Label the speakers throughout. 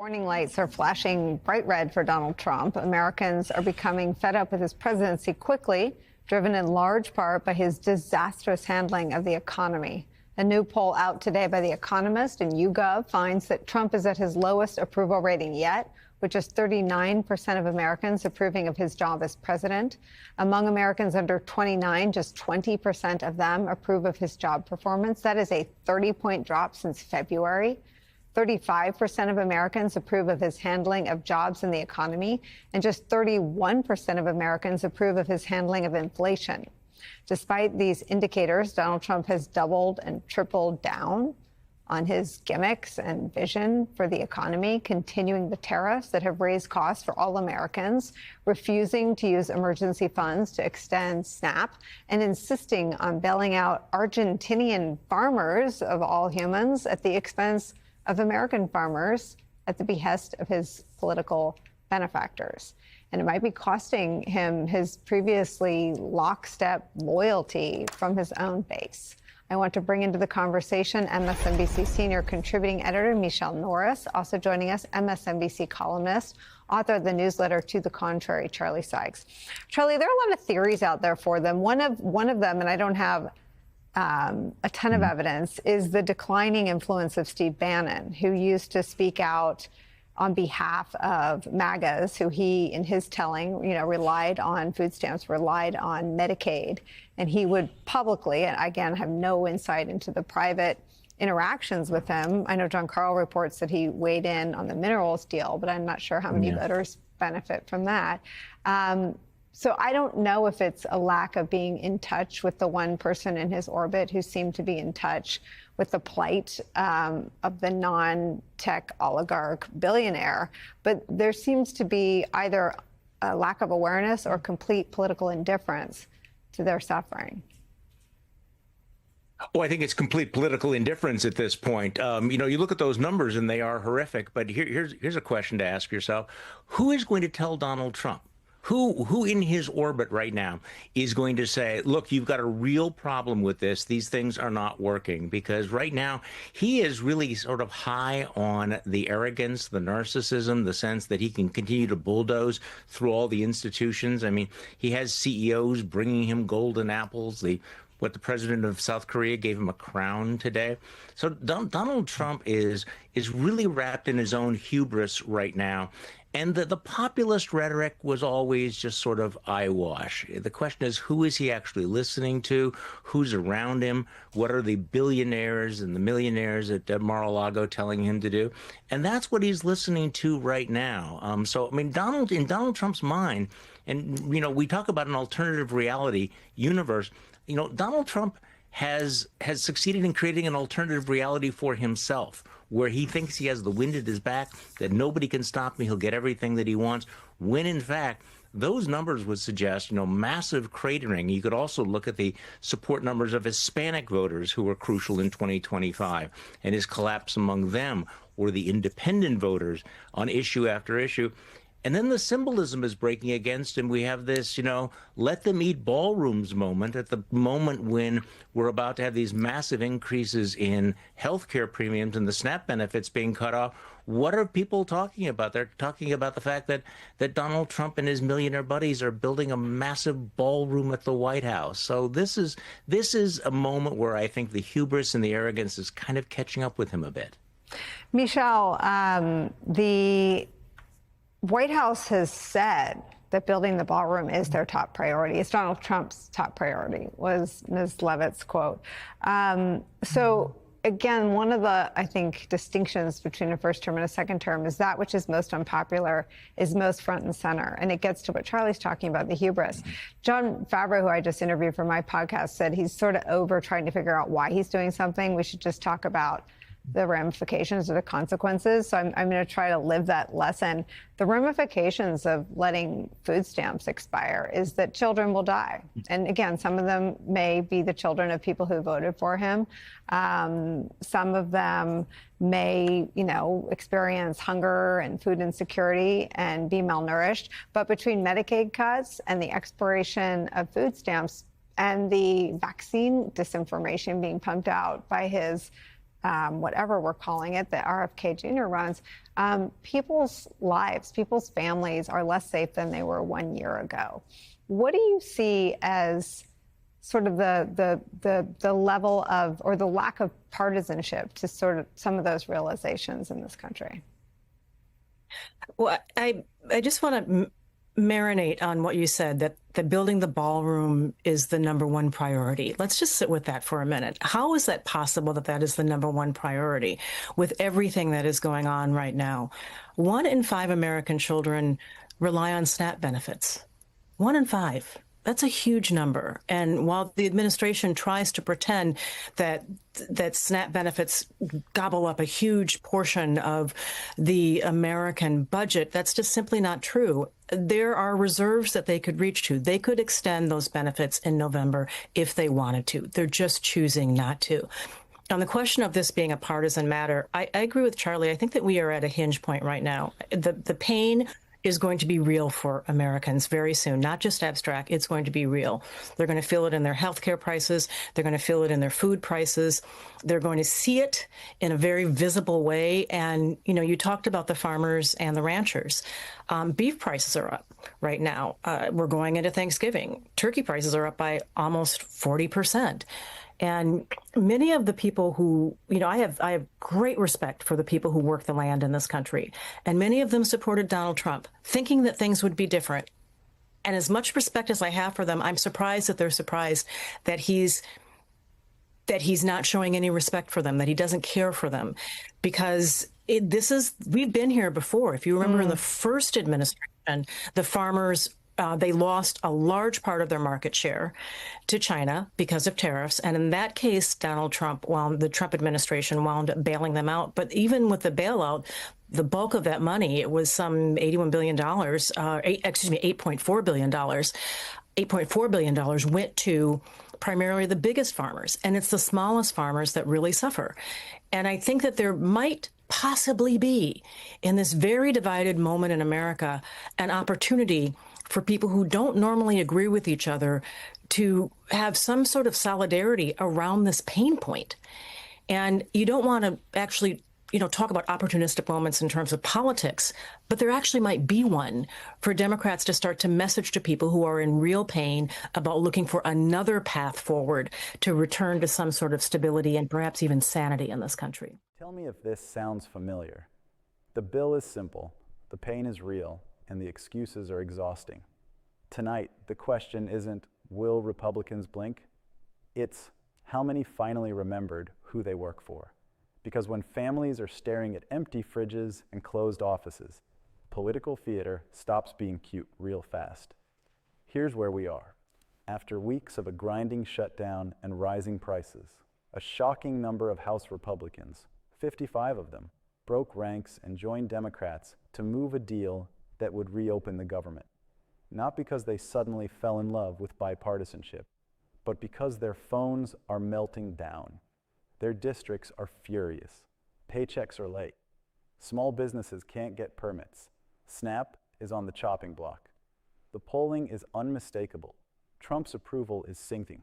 Speaker 1: Warning lights are flashing bright red for Donald Trump. Americans are becoming fed up with his presidency quickly, driven in large part by his disastrous handling of the economy. A new poll out today by The Economist and YouGov finds that Trump is at his lowest approval rating yet, with just 39% of Americans approving of his job as president. Among Americans under 29, just 20% of them approve of his job performance. That is a 30-point drop since February. 35% of Americans approve of his handling of jobs in the economy, and just 31% of Americans approve of his handling of inflation. Despite these indicators, Donald Trump has doubled and tripled down on his gimmicks and vision for the economy, continuing the tariffs that have raised costs for all Americans, refusing to use emergency funds to extend SNAP, and insisting on bailing out Argentinian farmers, of all humans, at the expense of American farmers at the behest of his political benefactors. And it might be costing him his previously lockstep loyalty from his own base. I want to bring into the conversation MSNBC senior contributing editor Michelle Norris, also joining us, MSNBC columnist, author of the newsletter To the Contrary, Charlie Sykes. Charlie, there are a lot of theories out there for them. One of them, and I don't have a ton of evidence, is the declining influence of Steve Bannon, who used to speak out on behalf of MAGAs, who he, in his telling, relied on food stamps, relied on Medicaid. And he would publicly, and again, have no insight into the private interactions with him. I know John Carl reports that he weighed in on the minerals deal, but I'm not sure how many voters benefit from that. So I don't know if it's a lack of being in touch with the one person in his orbit who seemed to be in touch with the plight of the non-tech oligarch billionaire, but there seems to be either a lack of awareness or complete political indifference to their suffering.
Speaker 2: Oh, I think it's complete political indifference at this point. You look at those numbers and they are horrific, but here's a question to ask yourself. Who is going to tell Donald Trump? Who in his orbit right now is going to say, look, you've got a real problem with this. These things are not working? Because right now he is really sort of high on the arrogance, the narcissism, the sense that he can continue to bulldoze through all the institutions. I mean, he has CEOs bringing him golden apples. The president of South Korea gave him a crown today. So Donald Trump is really wrapped in his own hubris right now. And the populist rhetoric was always just sort of eyewash. The question is, who is he actually listening to? Who's around him? What are the billionaires and the millionaires at Mar-a-Lago telling him to do? And that's what he's listening to right now. In Donald Trump's mind, and, we talk about an alternative reality universe, Donald Trump has succeeded in creating an alternative reality for himself, where he thinks he has the wind at his back, that nobody can stop me, he'll get everything that he wants, when in fact those numbers would suggest, massive cratering. You could also look at the support numbers of Hispanic voters who were crucial in 2025 and his collapse among them, or the independent voters on issue after issue. And then the symbolism is breaking against him. We have this, let them eat ballrooms moment at the moment when we're about to have these massive increases in healthcare premiums and the SNAP benefits being cut off. What are people talking about? They're talking about the fact that Donald Trump and his millionaire buddies are building a massive ballroom at the White House. So this is a moment where I think the hubris and the arrogance is kind of catching up with him a bit.
Speaker 1: Michelle, the White House has said that building the ballroom is their top priority. It's Donald Trump's top priority, was Ms. Leavitt's quote. So again, one of the, I think, distinctions between a first term and a second term is that which is most unpopular is most front and center. And it gets to what Charlie's talking about, the hubris. John Favreau, who I just interviewed for my podcast, said he's sort of over trying to figure out why he's doing something. We should just talk about the ramifications or the consequences. So I'm going to try to live that lesson. The ramifications of letting food stamps expire is that children will die. And again, some of them may be the children of people who voted for him. Some of them may, experience hunger and food insecurity and be malnourished. But between Medicaid cuts and the expiration of food stamps and the vaccine disinformation being pumped out by his whatever we're calling it, that RFK Jr. runs, people's lives, people's families are less safe than they were 1 year ago. What do you see as sort of the level of, or the lack of partisanship to sort of some of those realizations in this country?
Speaker 3: Well, I just want to marinate on what you said, that building the ballroom is the #1 priority. Let's just sit with that for a minute. How is that possible that that is the #1 priority with everything that is going on right now? 1 in 5 American children rely on SNAP benefits. 1 in 5. That's a huge number. And while the administration tries to pretend that SNAP benefits gobble up a huge portion of the American budget, that's just simply not true. There are reserves that they could reach to. They could extend those benefits in November if they wanted to. They're just choosing not to. On the question of this being a partisan matter, I agree with Charlie. I think that we are at a hinge point right now. The pain is going to be real for Americans very soon, not just abstract. It's going to be real. They're going to feel it in their healthcare prices. They're going to feel it in their food prices. They're going to see it in a very visible way. And, you know, you talked about the farmers and the ranchers. Beef prices are up right now. We're going into Thanksgiving. Turkey prices are up by almost 40%. And many of the people who, you know, I have great respect for the people who work the land in this country. And many of them supported Donald Trump, thinking that things would be different. And as much respect as I have for them, I'm surprised that they're surprised that he's not showing any respect for them, that he doesn't care for them. Because we've been here before. If you remember in the first administration, the farmers, they lost a large part of their market share to China because of tariffs. And in that case, Donald Trump, the Trump administration wound up bailing them out. But even with the bailout, the bulk of that money, it was some $81 billion, $8.4 billion. $8.4 billion went to primarily the biggest farmers. And it's the smallest farmers that really suffer. And I think that there might possibly be, in this very divided moment in America, an opportunity for people who don't normally agree with each other to have some sort of solidarity around this pain point. And you don't want to actually, you know, talk about opportunistic moments in terms of politics, but there actually might be one for Democrats to start to message to people who are in real pain about looking for another path forward to return to some sort of stability and perhaps even sanity in this country.
Speaker 4: Tell me if this sounds familiar. The bill is simple, the pain is real, and the excuses are exhausting. Tonight, the question isn't, will Republicans blink? It's, how many finally remembered who they work for? Because when families are staring at empty fridges and closed offices, political theater stops being cute real fast. Here's where we are. After weeks of a grinding shutdown and rising prices, a shocking number of House Republicans, 55 of them, broke ranks and joined Democrats to move a deal that would reopen the government. Not because they suddenly fell in love with bipartisanship, but because their phones are melting down. Their districts are furious. Paychecks are late. Small businesses can't get permits. SNAP is on the chopping block. The polling is unmistakable. Trump's approval is sinking,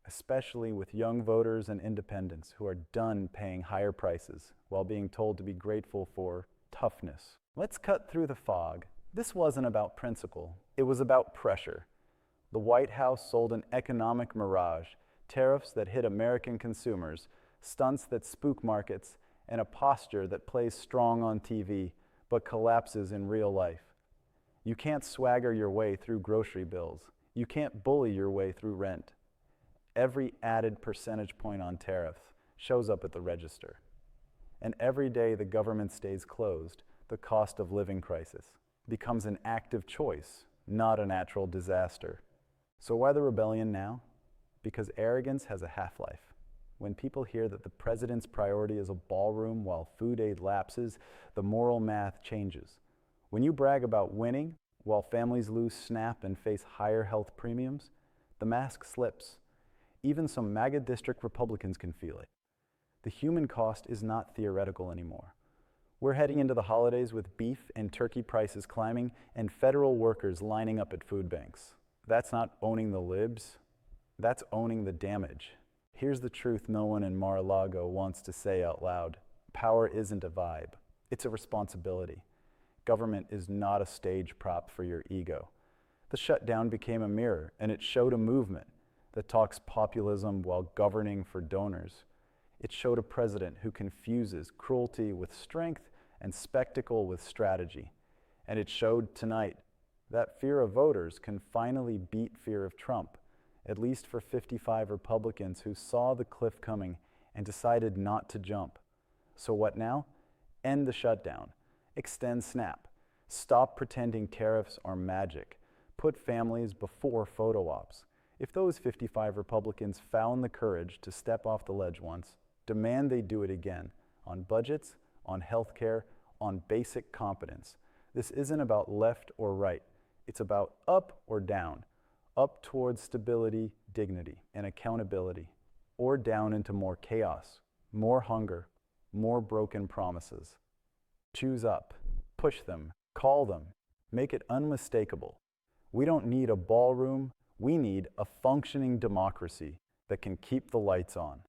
Speaker 4: especially with young voters and independents who are done paying higher prices while being told to be grateful for toughness. Let's cut through the fog. This wasn't about principle. It was about pressure. The White House sold an economic mirage, tariffs that hit American consumers, stunts that spook markets, and a posture that plays strong on TV but collapses in real life. You can't swagger your way through grocery bills. You can't bully your way through rent. Every added percentage point on tariffs shows up at the register. And every day the government stays closed, the cost of living crisis becomes an active choice, not a natural disaster. So why the rebellion now? Because arrogance has a half-life. When people hear that the president's priority is a ballroom while food aid lapses, the moral math changes. When you brag about winning while families lose SNAP and face higher health premiums, the mask slips. Even some MAGA district Republicans can feel it. The human cost is not theoretical anymore. We're heading into the holidays with beef and turkey prices climbing and federal workers lining up at food banks. That's not owning the libs, that's owning the damage. Here's the truth no one in Mar-a-Lago wants to say out loud. Power isn't a vibe. It's a responsibility. Government is not a stage prop for your ego. The shutdown became a mirror, and it showed a movement that talks populism while governing for donors. It showed a president who confuses cruelty with strength and spectacle with strategy. And it showed tonight that fear of voters can finally beat fear of Trump, at least for 55 Republicans who saw the cliff coming and decided not to jump. So what now? End the shutdown. Extend SNAP. Stop pretending tariffs are magic. Put families before photo ops. If those 55 Republicans found the courage to step off the ledge once, demand they do it again on budgets, on health care, on basic competence. This isn't about left or right. It's about up or down. Up towards stability, dignity, and accountability, or down into more chaos, more hunger, more broken promises. Choose up, push them, call them, make it unmistakable. We don't need a ballroom, we need a functioning democracy that can keep the lights on.